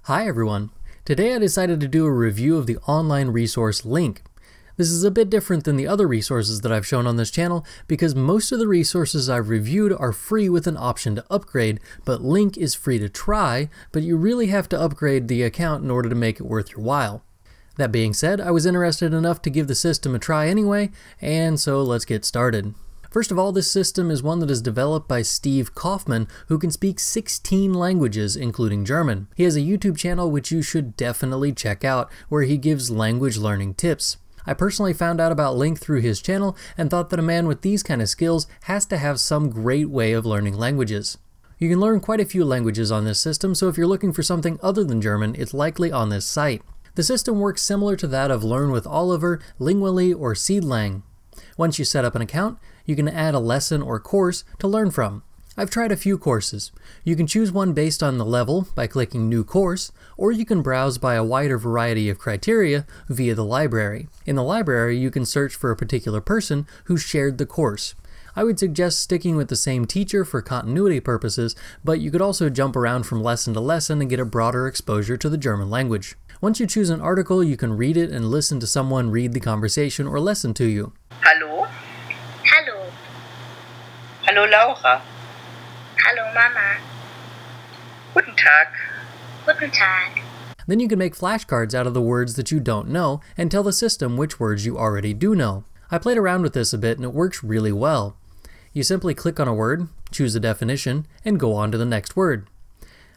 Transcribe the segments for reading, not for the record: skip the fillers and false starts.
Hi everyone! Today I decided to do a review of the online resource LingQ. This is a bit different than the other resources that I've shown on this channel because most of the resources I've reviewed are free with an option to upgrade, but LingQ is free to try, but you really have to upgrade the account in order to make it worth your while. That being said, I was interested enough to give the system a try anyway, and so let's get started. First of all, this system is one that is developed by Steve Kaufman, who can speak 16 languages, including German. He has a YouTube channel which you should definitely check out, where he gives language learning tips. I personally found out about LingQ through his channel and thought that a man with these kind of skills has to have some great way of learning languages. You can learn quite a few languages on this system, so if you're looking for something other than German, it's likely on this site. The system works similar to that of Learn with Oliver, Lingually, or Seedlang. Once you set up an account, you can add a lesson or course to learn from. I've tried a few courses. You can choose one based on the level by clicking New Course, or you can browse by a wider variety of criteria via the library. In the library, you can search for a particular person who shared the course. I would suggest sticking with the same teacher for continuity purposes, but you could also jump around from lesson to lesson and get a broader exposure to the German language. Once you choose an article, you can read it and listen to someone read the conversation or lesson to you. Hallo? Hallo. Hallo Laura. Hallo Mama. Guten Tag. Guten Tag. Then you can make flashcards out of the words that you don't know and tell the system which words you already do know. I played around with this a bit and it works really well. You simply click on a word, choose a definition, and go on to the next word.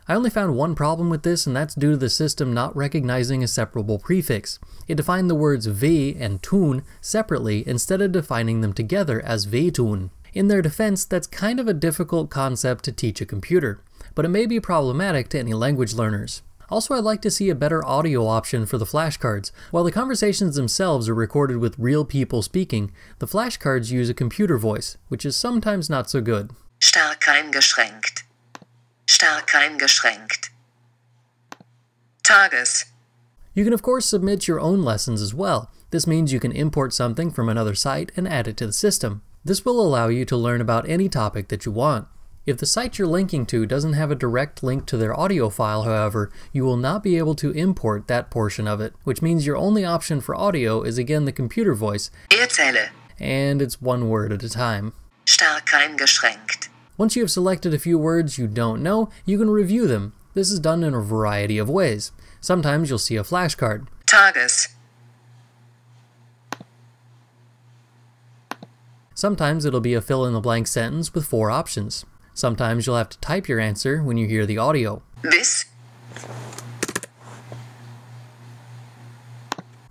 I only found one problem with this, and that's due to the system not recognizing a separable prefix. It defined the words we and tun separately instead of defining them together as wehtun. In their defense, that's kind of a difficult concept to teach a computer, but it may be problematic to any language learners. Also, I'd like to see a better audio option for the flashcards. While the conversations themselves are recorded with real people speaking, the flashcards use a computer voice, which is sometimes not so good. Stark eingeschränkt. Stark eingeschränkt. Tages. You can of course submit your own lessons as well. This means you can import something from another site and add it to the system. This will allow you to learn about any topic that you want. If the site you're linking to doesn't have a direct link to their audio file, however, you will not be able to import that portion of it, which means your only option for audio is again the computer voice, Erzähle. and it's one word at a time. Stark eingeschränkt. Once you have selected a few words you don't know, you can review them. This is done in a variety of ways. Sometimes you'll see a flashcard. Tages. Sometimes it'll be a fill-in-the-blank sentence with 4 options. Sometimes you'll have to type your answer when you hear the audio. This.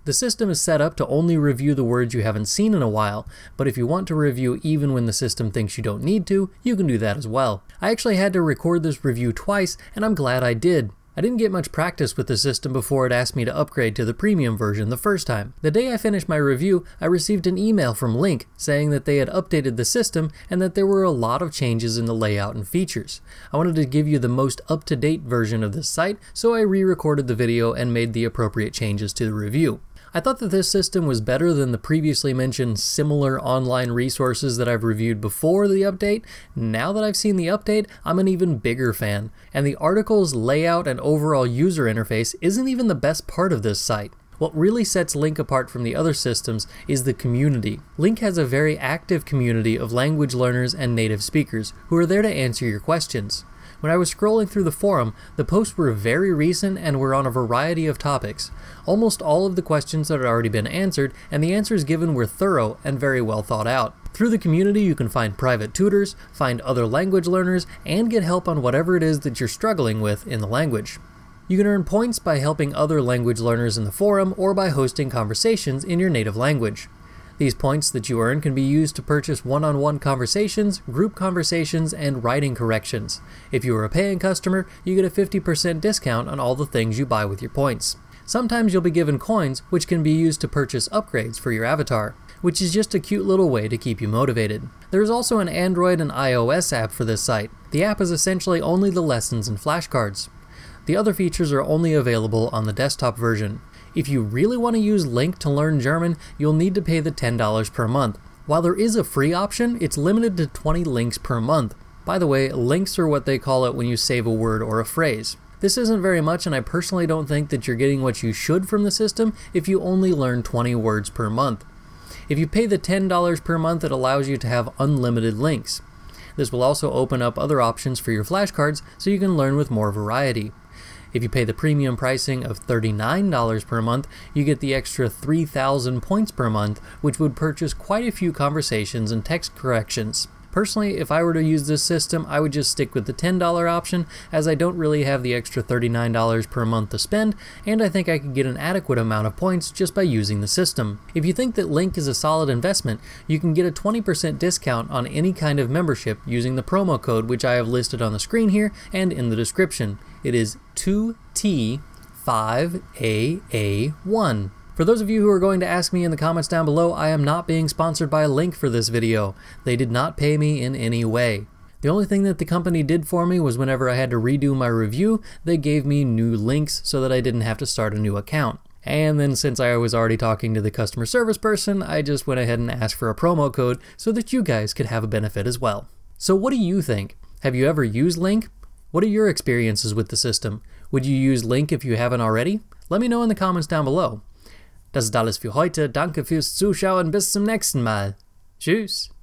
The system is set up to only review the words you haven't seen in a while, but if you want to review even when the system thinks you don't need to, you can do that as well. I actually had to record this review twice, and I'm glad I did. I didn't get much practice with the system before it asked me to upgrade to the premium version the first time. The day I finished my review, I received an email from LingQ saying that they had updated the system and that there were a lot of changes in the layout and features. I wanted to give you the most up-to-date version of this site, so I re-recorded the video and made the appropriate changes to the review. I thought that this system was better than the previously mentioned similar online resources that I've reviewed before the update. Now that I've seen the update, I'm an even bigger fan. And the article's layout and overall user interface isn't even the best part of this site. What really sets LingQ apart from the other systems is the community. LingQ has a very active community of language learners and native speakers who are there to answer your questions. When I was scrolling through the forum, the posts were very recent and were on a variety of topics. Almost all of the questions had already been answered, and the answers given were thorough and very well thought out. Through the community, you can find private tutors, find other language learners, and get help on whatever it is that you're struggling with in the language. You can earn points by helping other language learners in the forum or by hosting conversations in your native language. These points that you earn can be used to purchase one-on-one conversations, group conversations, and writing corrections. If you are a paying customer, you get a 50% discount on all the things you buy with your points. Sometimes you'll be given coins, which can be used to purchase upgrades for your avatar, which is just a cute little way to keep you motivated. There is also an Android and iOS app for this site. The app is essentially only the lessons and flashcards. The other features are only available on the desktop version. If you really want to use LingQ to learn German, you'll need to pay the $10 per month. While there is a free option, it's limited to 20 links per month. By the way, links are what they call it when you save a word or a phrase. This isn't very much, and I personally don't think that you're getting what you should from the system if you only learn 20 words per month. If you pay the $10 per month, it allows you to have unlimited links. This will also open up other options for your flashcards so you can learn with more variety. If you pay the premium pricing of $39 per month, you get the extra 3,000 points per month, which would purchase quite a few conversations and text corrections. Personally, if I were to use this system, I would just stick with the $10 option, as I don't really have the extra $39 per month to spend, and I think I could get an adequate amount of points just by using the system. If you think that LingQ is a solid investment, you can get a 20% discount on any kind of membership using the promo code, which I have listed on the screen here and in the description. It is 2T5AA1. For those of you who are going to ask me in the comments down below, I am not being sponsored by LingQ for this video. They did not pay me in any way. The only thing that the company did for me was whenever I had to redo my review, they gave me new links so that I didn't have to start a new account. And then since I was already talking to the customer service person, I just went ahead and asked for a promo code so that you guys could have a benefit as well. So what do you think? Have you ever used LingQ? What are your experiences with the system? Would you use LingQ if you haven't already? Let me know in the comments down below. Das ist alles für heute. Danke fürs Zuschauen. Bis zum nächsten Mal. Tschüss.